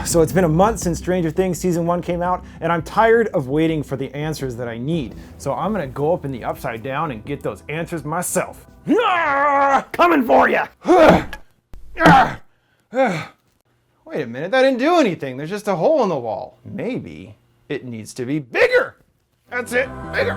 So it's been a month since Stranger Things Season 1 came out, and I'm tired of waiting for the answers that I need. So I'm gonna go up in the Upside Down and get those answers myself. Coming for you! Wait a minute, that didn't do anything. There's just a hole in the wall. Maybe it needs to be bigger. That's it, bigger.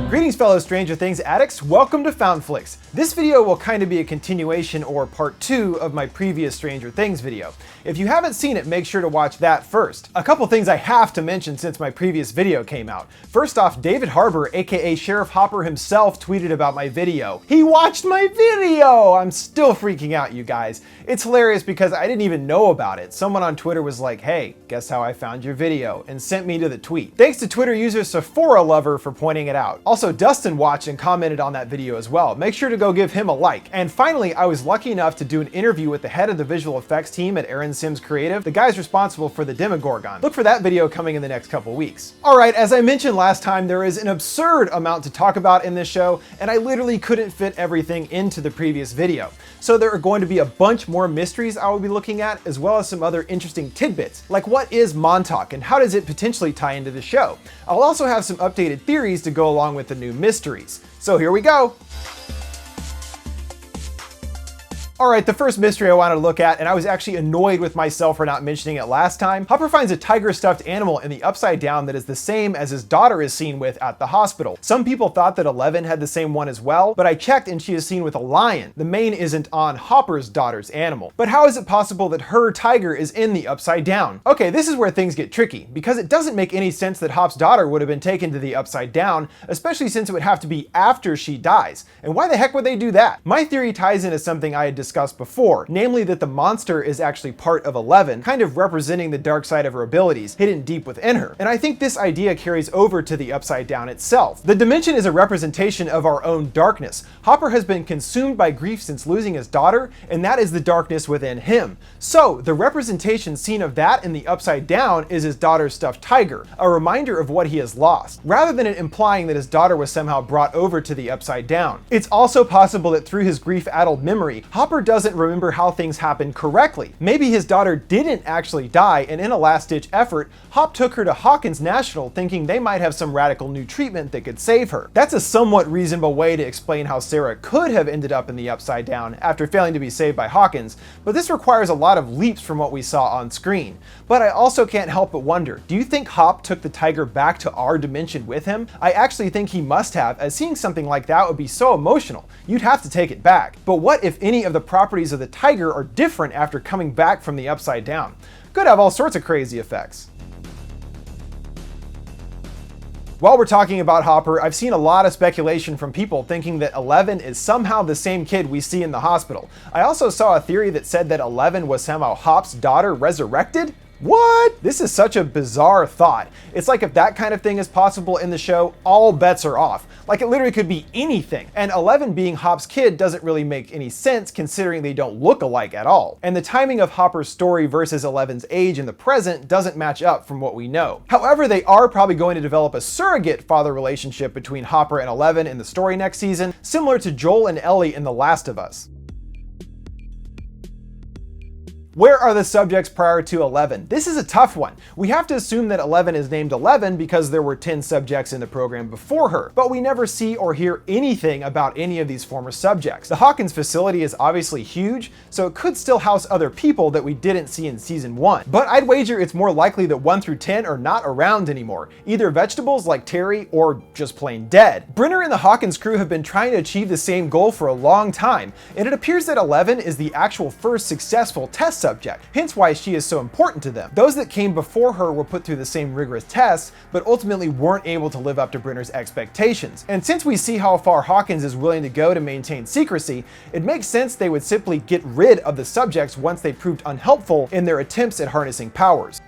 Greetings fellow Stranger Things addicts, welcome to Foundflix. This video will kind of be a continuation or part 2 of my previous Stranger Things video. If you haven't seen it, make sure to watch that first. A couple things I have to mention since my previous video came out. First off, David Harbour, aka Sheriff Hopper himself, tweeted about my video. He watched my video! I'm still freaking out, you guys. It's hilarious because I didn't even know about it. Someone on Twitter was like, hey, guess how I found your video, and sent me to the tweet. Thanks to Twitter user Sephora Lover for pointing it out. Also, Dustin watched and commented on that video as well. Make sure to go give him a like. And finally, I was lucky enough to do an interview with the head of the visual effects team at Aaron Sims Creative, the guys responsible for the Demogorgon. Look for that video coming in the next couple weeks. Alright, as I mentioned last time, there is an absurd amount to talk about in this show, and I literally couldn't fit everything into the previous video. So there are going to be a bunch more mysteries I will be looking at, as well as some other interesting tidbits, like what is Montauk and how does it potentially tie into the show? I'll also have some updated theories to go along with the new mysteries. So here we go! Alright, the first mystery I wanted to look at, and I was actually annoyed with myself for not mentioning it last time. Hopper finds a tiger stuffed animal in the Upside Down that is the same as his daughter is seen with at the hospital. Some people thought that 11 had the same one as well, but I checked and she is seen with a lion. The mane isn't on Hopper's daughter's animal. But how is it possible that her tiger is in the Upside Down? Okay, this is where things get tricky, because it doesn't make any sense that Hop's daughter would have been taken to the Upside Down, especially since it would have to be after she dies. And why the heck would they do that? My theory ties into something I had discussed before, namely that the monster is actually part of 11, kind of representing the dark side of her abilities, hidden deep within her. And I think this idea carries over to the Upside Down itself. The dimension is a representation of our own darkness. Hopper has been consumed by grief since losing his daughter, and that is the darkness within him. So the representation seen of that in the Upside Down is his daughter's stuffed tiger, a reminder of what he has lost, rather than it implying that his daughter was somehow brought over to the Upside Down. It's also possible that through his grief-addled memory, Hopper doesn't remember how things happened correctly. Maybe his daughter didn't actually die, and in a last-ditch effort, Hop took her to Hawkins National thinking they might have some radical new treatment that could save her. That's a somewhat reasonable way to explain how Sarah could have ended up in the Upside Down after failing to be saved by Hawkins, but this requires a lot of leaps from what we saw on screen. But I also can't help but wonder, do you think Hop took the tiger back to our dimension with him? I actually think he must have, as seeing something like that would be so emotional. You'd have to take it back. But what if any of the properties of the tiger are different after coming back from the Upside Down? Could have all sorts of crazy effects. While we're talking about Hopper, I've seen a lot of speculation from people thinking that 11 is somehow the same kid we see in the hospital. I also saw a theory that said that 11 was somehow Hop's daughter resurrected? What? This is such a bizarre thought. It's like if that kind of thing is possible in the show, all bets are off. Like it literally could be anything. And 11 being Hop's kid doesn't really make any sense considering they don't look alike at all. And the timing of Hopper's story versus 11's age in the present doesn't match up from what we know. However, they are probably going to develop a surrogate father relationship between Hopper and 11 in the story next season, similar to Joel and Ellie in The Last of Us. Where are the subjects prior to 11? This is a tough one. We have to assume that 11 is named 11 because there were 10 subjects in the program before her, but we never see or hear anything about any of these former subjects. The Hawkins facility is obviously huge, so it could still house other people that we didn't see in season 1. But I'd wager it's more likely that 1 through 10 are not around anymore, either vegetables like Terry or just plain dead. Brenner and the Hawkins crew have been trying to achieve the same goal for a long time, and it appears that 11 is the actual first successful test subject, hence why she is so important to them. Those that came before her were put through the same rigorous tests, but ultimately weren't able to live up to Brenner's expectations. And since we see how far Hawkins is willing to go to maintain secrecy, it makes sense they would simply get rid of the subjects once they proved unhelpful in their attempts at harnessing powers.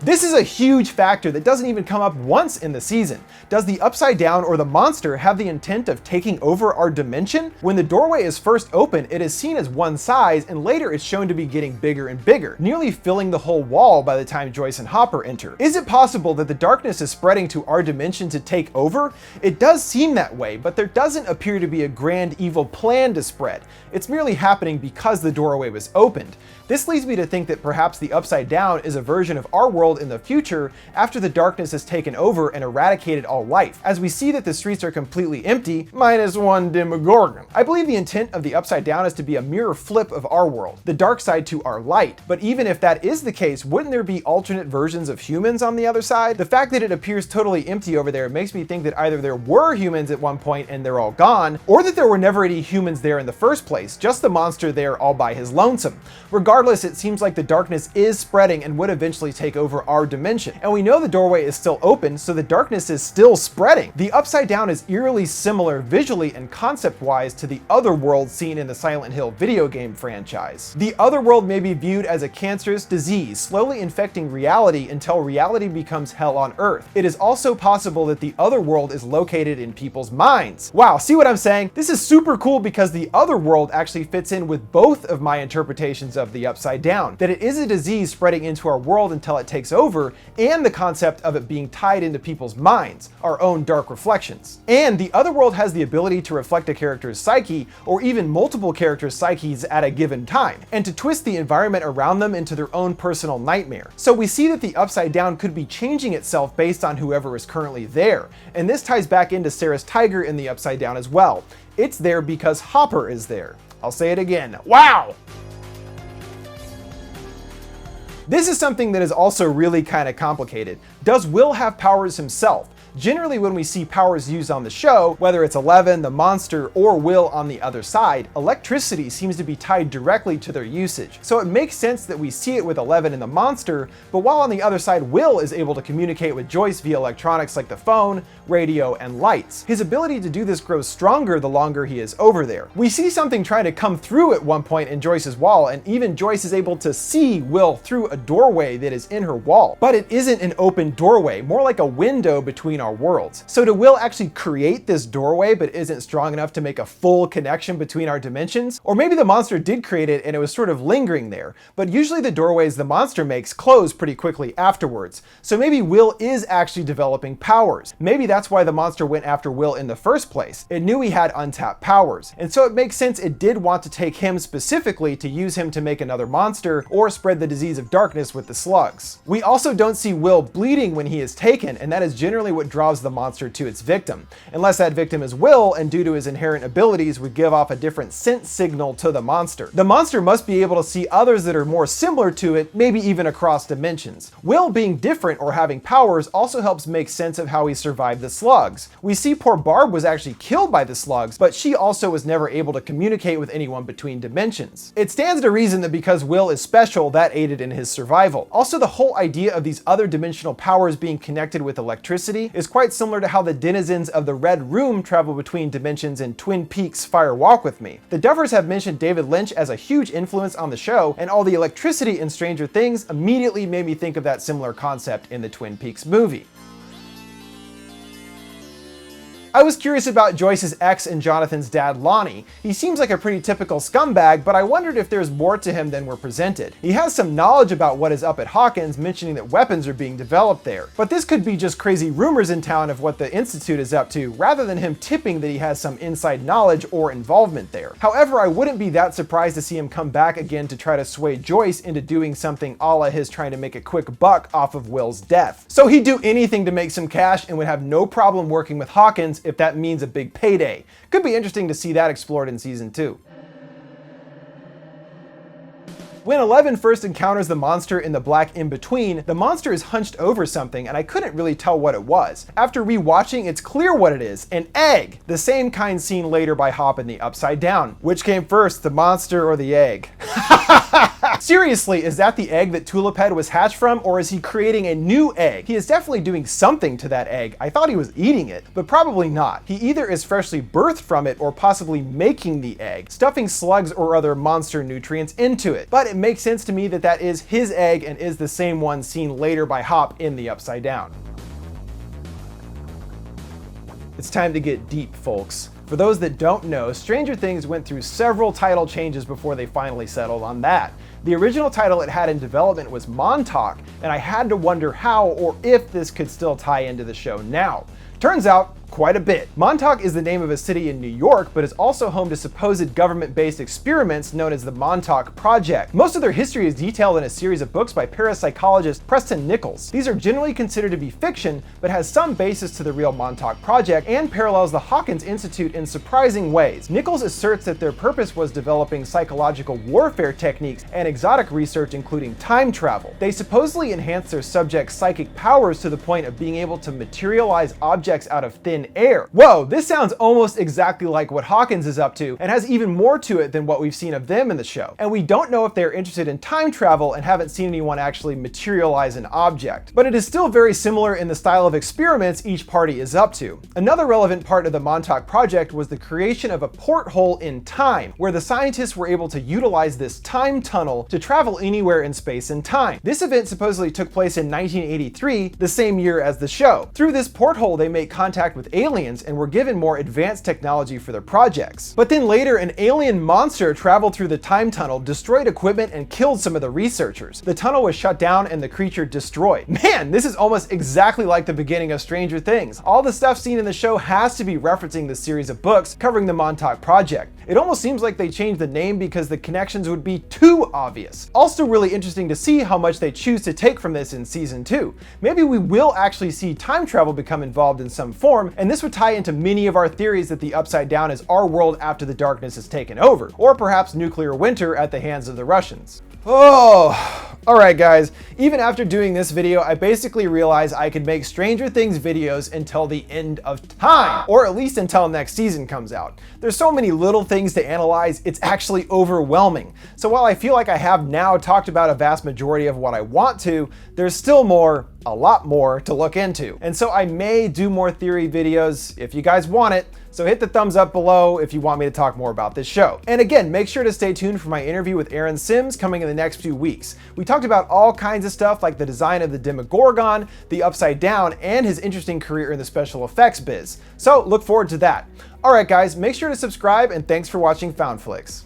This is a huge factor that doesn't even come up once in the season. Does the Upside Down or the monster have the intent of taking over our dimension? When the doorway is first open, it is seen as one size, and later it's shown to be getting bigger and bigger, nearly filling the whole wall by the time Joyce and Hopper enter. Is it possible that the darkness is spreading to our dimension to take over? It does seem that way, but there doesn't appear to be a grand evil plan to spread. It's merely happening because the doorway was opened. This leads me to think that perhaps the Upside Down is a version of our world in the future after the darkness has taken over and eradicated all life, as we see that the streets are completely empty, minus one Demogorgon. I believe the intent of the Upside Down is to be a mirror flip of our world, the dark side to our light. But even if that is the case, wouldn't there be alternate versions of humans on the other side? The fact that it appears totally empty over there makes me think that either there were humans at one point and they're all gone, or that there were never any humans there in the first place, just the monster there all by his lonesome. Regardless, it seems like the darkness is spreading and would eventually take over our dimension. And we know the doorway is still open, so the darkness is still spreading. The Upside Down is eerily similar visually and concept-wise to the Otherworld seen in the Silent Hill video game franchise. The Otherworld may be viewed as a cancerous disease, slowly infecting reality until reality becomes hell on Earth. It is also possible that the Otherworld is located in people's minds. Wow, see what I'm saying? This is super cool because the Otherworld actually fits in with both of my interpretations of the Upside Down, that it is a disease spreading into our world until it takes over, and the concept of it being tied into people's minds, our own dark reflections. And the Otherworld has the ability to reflect a character's psyche, or even multiple characters' psyches at a given time, and to twist the environment around them into their own personal nightmare. So we see that the Upside Down could be changing itself based on whoever is currently there, and this ties back into Sarah's tiger in the Upside Down as well. It's there because Hopper is there. I'll say it again. Wow! This is something that is also really kind of complicated. Does Will have powers himself? Generally, when we see powers used on the show, whether it's Eleven, the monster, or Will on the other side, electricity seems to be tied directly to their usage. So it makes sense that we see it with Eleven and the monster, but while on the other side, Will is able to communicate with Joyce via electronics like the phone, radio, and lights. His ability to do this grows stronger the longer he is over there. We see something trying to come through at one point in Joyce's wall, and even Joyce is able to see Will through a doorway that is in her wall. But it isn't an open doorway, more like a window between our worlds. So did Will actually create this doorway but isn't strong enough to make a full connection between our dimensions? Or maybe the monster did create it and it was sort of lingering there, but usually the doorways the monster makes close pretty quickly afterwards. So maybe Will is actually developing powers. Maybe that's why the monster went after Will in the first place. It knew he had untapped powers, and so it makes sense it did want to take him specifically to use him to make another monster or spread the disease of darkness with the slugs. We also don't see Will bleeding when he is taken, and that is generally what draws the monster to its victim, unless that victim is Will and due to his inherent abilities would give off a different scent signal to the monster. The monster must be able to see others that are more similar to it, maybe even across dimensions. Will being different or having powers also helps make sense of how he survived the slugs. We see poor Barb was actually killed by the slugs, but she also was never able to communicate with anyone between dimensions. It stands to reason that because Will is special, that aided in his survival. Also, the whole idea of these other dimensional powers being connected with electricity is quite similar to how the denizens of the Red Room travel between dimensions in Twin Peaks' Fire Walk With Me. The Duffers have mentioned David Lynch as a huge influence on the show, and all the electricity in Stranger Things immediately made me think of that similar concept in the Twin Peaks movie. I was curious about Joyce's ex and Jonathan's dad, Lonnie. He seems like a pretty typical scumbag, but I wondered if there's more to him than we're presented. He has some knowledge about what is up at Hawkins, mentioning that weapons are being developed there. But this could be just crazy rumors in town of what the Institute is up to, rather than him tipping that he has some inside knowledge or involvement there. However, I wouldn't be that surprised to see him come back again to try to sway Joyce into doing something a la his trying to make a quick buck off of Will's death. So he'd do anything to make some cash and would have no problem working with Hawkins if that means a big payday. Could be interesting to see that explored in season 2. When Eleven first encounters the monster in the black in-between, the monster is hunched over something and I couldn't really tell what it was. After rewatching, it's clear what it is, an egg! The same kind seen later by Hop in the Upside Down. Which came first, the monster or the egg? Seriously, is that the egg that Tuliped was hatched from, or is he creating a new egg? He is definitely doing something to that egg. I thought he was eating it, but probably not. He either is freshly birthed from it or possibly making the egg, stuffing slugs or other monster nutrients into it. But it makes sense to me that that is his egg and is the same one seen later by Hop in the Upside Down. It's time to get deep, folks. For those that don't know, Stranger Things went through several title changes before they finally settled on that. The original title it had in development was Montauk, and I had to wonder how or if this could still tie into the show now. Turns out, quite a bit. Montauk is the name of a city in New York, but is also home to supposed government-based experiments known as the Montauk Project. Most of their history is detailed in a series of books by parapsychologist Preston Nichols. These are generally considered to be fiction, but has some basis to the real Montauk Project and parallels the Hawkins Institute in surprising ways. Nichols asserts that their purpose was developing psychological warfare techniques and exotic research including time travel. They supposedly enhance their subjects' psychic powers to the point of being able to materialize objects out of thin air. Whoa, this sounds almost exactly like what Hawkins is up to and has even more to it than what we've seen of them in the show. And we don't know if they're interested in time travel and haven't seen anyone actually materialize an object. But it is still very similar in the style of experiments each party is up to. Another relevant part of the Montauk Project was the creation of a porthole in time, where the scientists were able to utilize this time tunnel to travel anywhere in space and time. This event supposedly took place in 1983, the same year as the show. Through this porthole, they make contact with aliens and were given more advanced technology for their projects. But then later, an alien monster traveled through the time tunnel, destroyed equipment, and killed some of the researchers. The tunnel was shut down and the creature destroyed. Man, this is almost exactly like the beginning of Stranger Things. All the stuff seen in the show has to be referencing the series of books covering the Montauk Project. It almost seems like they changed the name because the connections would be too obvious. Also really interesting to see how much they choose to take from this in season 2. Maybe we will actually see time travel become involved in some form, and this would tie into many of our theories that the Upside Down is our world after the darkness is taken over, or perhaps nuclear winter at the hands of the Russians. Oh, alright guys, even after doing this video, I basically realized I could make Stranger Things videos until the end of time, or at least until next season comes out. There's so many little things to analyze, it's actually overwhelming. So while I feel like I have now talked about a vast majority of what I want to, there's still more, a lot more, to look into. And so I may do more theory videos if you guys want it. So hit the thumbs up below if you want me to talk more about this show. And again, make sure to stay tuned for my interview with Aaron Sims coming in the next few weeks. We talked about all kinds of stuff like the design of the Demogorgon, the Upside Down, and his interesting career in the special effects biz. So look forward to that. Alright guys, make sure to subscribe and thanks for watching Found Flicks.